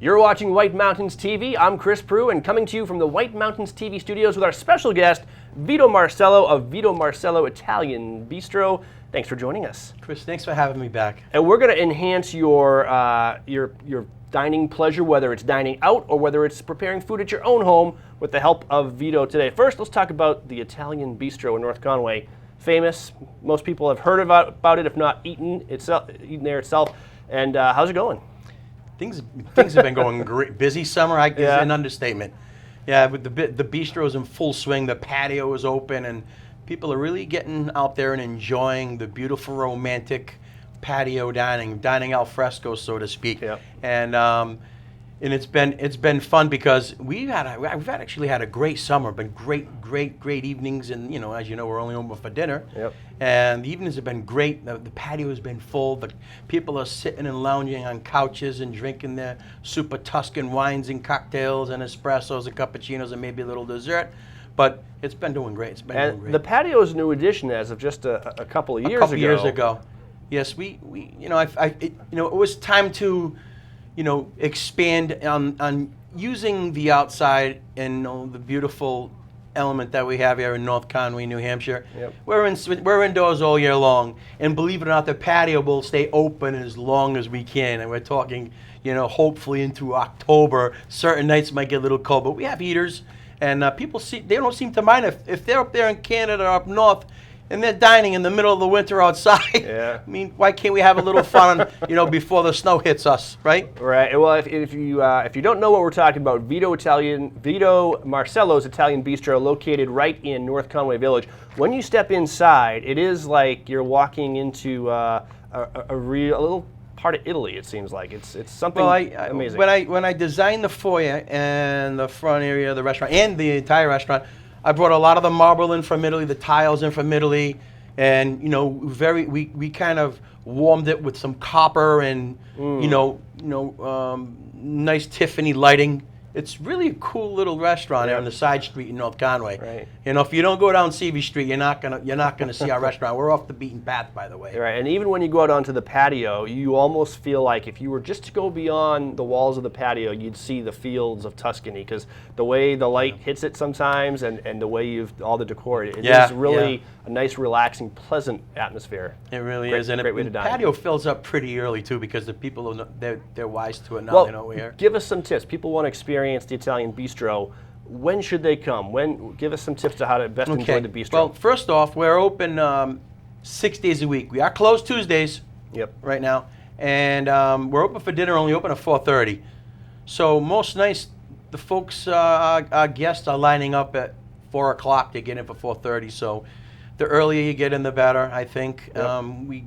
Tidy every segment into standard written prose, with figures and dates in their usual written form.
You're watching White Mountains TV. I'm Chris Prue, and coming to you from the White Mountains TV studios with our special guest, Vito Marcello of Vito Marcello Italian Bistro. Thanks for joining us. Chris, thanks for having me back. And we're going to enhance your dining pleasure, whether it's dining out or whether it's preparing food at your own home, with the help of Vito today. First, let's talk about the Italian Bistro in North Conway. Famous. Most people have heard about it, if not eaten there itself. And how's it going? Things have been going great. Busy summer, is an understatement. Yeah, but the bistro is in full swing. The patio is open, and people are really getting out there and enjoying the beautiful, romantic patio dining al fresco, so to speak. Yep. And it's been fun because we've actually had a great summer. Been great evenings, and as you know, we're only home for dinner. Yep. And the evenings have been great. The patio has been full. The people are sitting and lounging on couches and drinking their super Tuscan wines and cocktails and espressos and cappuccinos and maybe a little dessert. But it's been doing great. It's been doing great. The patio is a new addition as of just a couple of years ago. A couple years ago. Yes, it was time to expand on using the outside and the beautiful element that we have here in North Conway, New Hampshire. Yep. We're indoors all year long, and believe it or not, the patio will stay open as long as we can. And we're talking, hopefully into October. Certain nights might get a little cold, but we have heaters, and people they don't seem to mind if they're up there in Canada or up north. And they're dining in the middle of the winter outside. Yeah. I mean, why can't we have a little fun, before the snow hits us, right? Right. Well, if you don't know what we're talking about, Vito Marcello's Italian Bistro, located right in North Conway Village. When you step inside, it is like you're walking into a little part of Italy. It seems like it's something amazing. When I designed the foyer and the front area of the restaurant and the entire restaurant, I brought a lot of the marble in from Italy, the tiles in from Italy, and we kind of warmed it with some copper and nice Tiffany lighting. It's really a cool little restaurant there on the side street in North Conway. Right. If you don't go down CV Street, you're not gonna see our restaurant. We're off the beaten path, by the way. Right. And even when you go out onto the patio, you almost feel like if you were just to go beyond the walls of the patio, you'd see the fields of Tuscany, because the way the light hits it sometimes, and the way all the decor, it is really a nice, relaxing, pleasant atmosphere. It really is, and the patio fills up pretty early too, because the people they're wise to it now. They know we're here. Give us some tips. People want to experience the Italian Bistro. When should they come? Give us some tips to how to best enjoy the bistro. Well, first off, we're open 6 days a week. We are closed Tuesdays. Yep. Right now, and we're open for dinner. Only open at 4:30. So most nights, the folks, our guests, are lining up at 4 o'clock to get in for 4:30. So the earlier you get in, the better, I think. Yep. We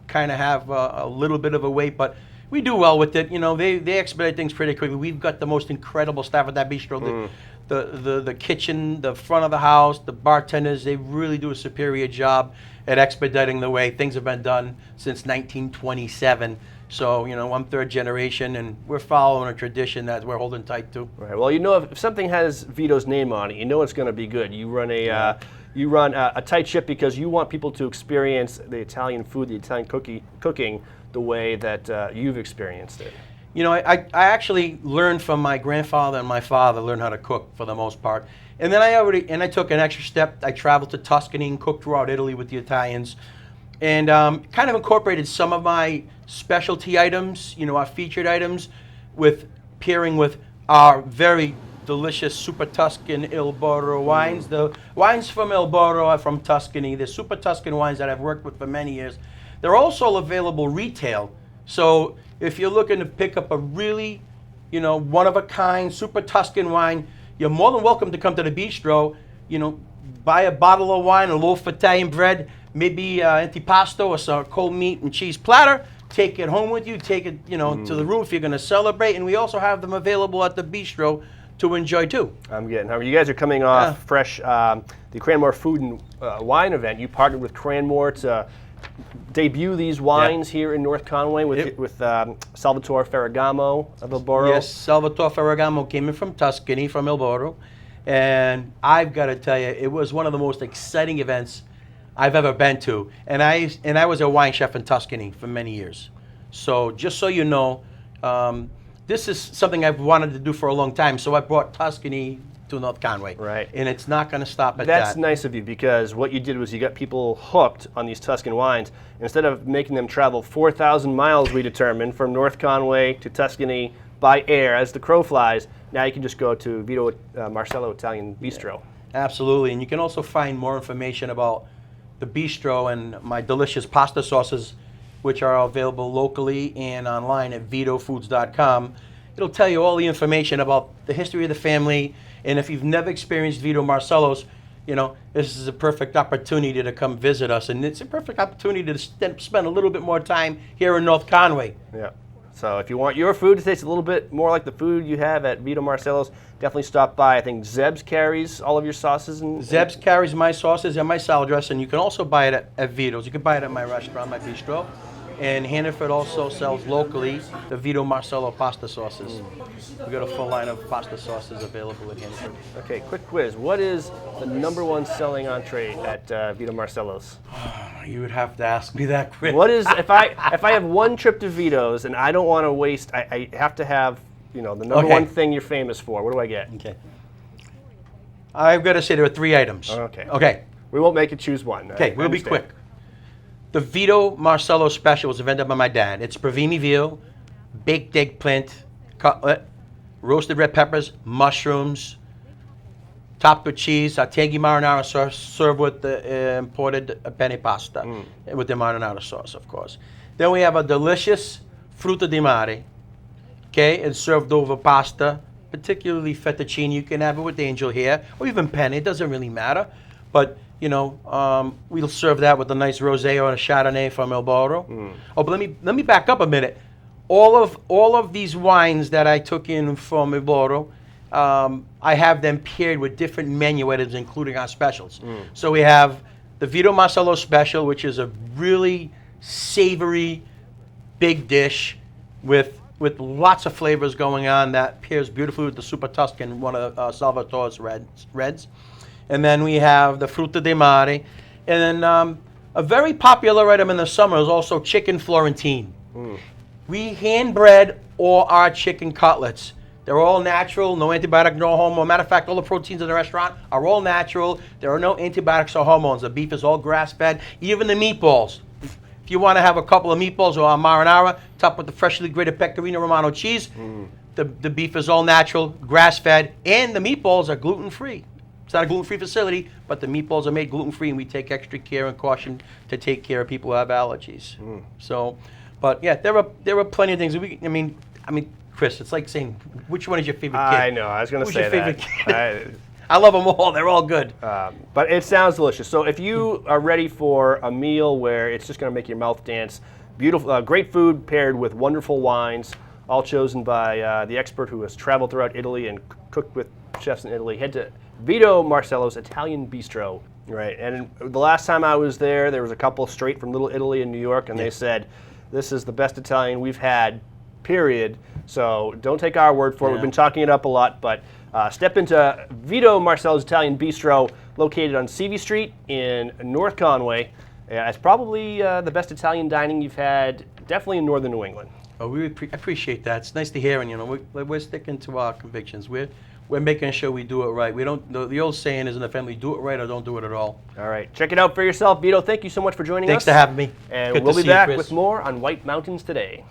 kind of have a little bit of a wait, but we do well with it. They expedite things pretty quickly. We've got the most incredible staff at that bistro. The kitchen, the front of the house, the bartenders, they really do a superior job at expediting the way. Things have been done since 1927. So, I'm third generation, and we're following a tradition that we're holding tight to. Right. Well, if something has Vito's name on it, it's going to be good. You run a tight ship because you want people to experience the Italian food, the Italian cooking, the way that you've experienced it. I actually learned from my grandfather and my father, learned how to cook for the most part. And then I took an extra step. I traveled to Tuscany and cooked throughout Italy with the Italians, and kind of incorporated some of my specialty items, our featured items, pairing with our very delicious Super Tuscan Il Borro wines. The wines from Il Borro are from Tuscany. They're Super Tuscan wines that I've worked with for many years. They're also available retail. So if you're looking to pick up a really, one-of-a-kind Super Tuscan wine, you're more than welcome to come to the bistro. Buy a bottle of wine, a loaf of Italian bread, maybe antipasto or some cold meat and cheese platter. Take it home with you. Take it, to the room if you're going to celebrate. And we also have them available at the bistro to enjoy too. I'm getting hungry. You guys are coming off fresh the Cranmore Food and Wine event. You partnered with Cranmore to debut these wines here in North Conway with Salvatore Ferragamo of Il Borro. Yes, Salvatore Ferragamo came in from Tuscany, from Il Borro, and I've got to tell you, it was one of the most exciting events I've ever been to. And I was a wine chef in Tuscany for many years. So just so you know, this is something I've wanted to do for a long time. So I brought Tuscany to North Conway. Right. And it's not going to stop at that. That's nice of you, because what you did was you got people hooked on these Tuscan wines. Instead of making them travel 4,000 miles, we determined, from North Conway to Tuscany by air as the crow flies, now you can just go to Vito Marcello Italian Bistro. Absolutely. And you can also find more information about the bistro and my delicious pasta sauces, which are available locally and online at vitofoods.com. It'll tell you all the information about the history of the family. And if you've never experienced Vito Marcello's, you know, this is a perfect opportunity to come visit us. And it's a perfect opportunity to spend a little bit more time here in North Conway. Yeah. So if you want your food to taste a little bit more like the food you have at Vito Marcello's, definitely stop by. I think Zeb's carries all of your sauces. Zeb's carries my sauces and my salad dressing. You can also buy it at Vito's. You can buy it at my restaurant, my bistro. And Hannaford also sells locally the Vito Marcello pasta sauces. We've got a full line of pasta sauces available at Hannaford. Okay, quick quiz. What is the #1 selling entree at Vito Marcello's? You would have to ask me that, Chris. What is, if I have one trip to Vito's and I don't want to waste, I have to have, you know, the #1 thing you're famous for. What do I get? Okay. I've got to say there are 3 items. Okay. Okay. We won't make you choose one. Okay, we'll be quick. The Vito Marcello special was invented by my dad. It's Bravini veal, baked eggplant, cutlet, roasted red peppers, mushrooms, topped with cheese, tartaghi marinara sauce, served with the imported penne pasta, with the marinara sauce, of course. Then we have a delicious frutta di mare, okay, and served over pasta, particularly fettuccine. You can have it with angel hair, or even penne. It doesn't really matter, but you know, we'll serve that with a nice rosé or a Chardonnay from Il Borro. Oh, but let me back up a minute. All of these wines that I took in from Il Borro, I have them paired with different menu items, including our specials. So we have the Vito Marcello special, which is a really savory, big dish with lots of flavors going on that pairs beautifully with the Super Tuscan, one of Salvatore's reds. And then we have the Frutta di Mare. And then a very popular item in the summer is also chicken Florentine. We hand bread all our chicken cutlets. They're all natural, no antibiotic, no hormone. Matter of fact, all the proteins in the restaurant are all natural. There are no antibiotics or hormones. The beef is all grass-fed. Even the meatballs. If you want to have a couple of meatballs or a marinara, topped with the freshly grated pecorino romano cheese, the beef is all natural, grass-fed, and the meatballs are gluten-free. It's not a gluten-free facility, but the meatballs are made gluten-free, and we take extra care and caution to take care of people who have allergies. So, but yeah, there are plenty of things. I mean, Chris, it's like saying, which one is your favorite kid? I know, I was going to say that. Kid? I love them all. They're all good. But it sounds delicious. So if you are ready for a meal where it's just going to make your mouth dance, beautiful, great food paired with wonderful wines, all chosen by the expert who has traveled throughout Italy and cooked with chefs in Italy, head to Vito Marcello's Italian Bistro. Right, and the last time I was there was a couple straight from Little Italy in New York, and they said, this is the best Italian we've had, period. So don't take our word for it. We've been talking it up a lot, but step into Vito Marcello's Italian Bistro, located on Seavey Street in North Conway. It's probably the best Italian dining you've had, definitely in northern New England. Oh, we appreciate that. It's nice to hear, and you know, we're sticking to our convictions. We're making sure we do it right. We don't. The old saying is in the family: do it right or don't do it at all. All right, check it out for yourself, Vito. Thank you so much for joining us. Thanks for having me. And Good we'll to be see you, back Chris. with more on White Mountains Today.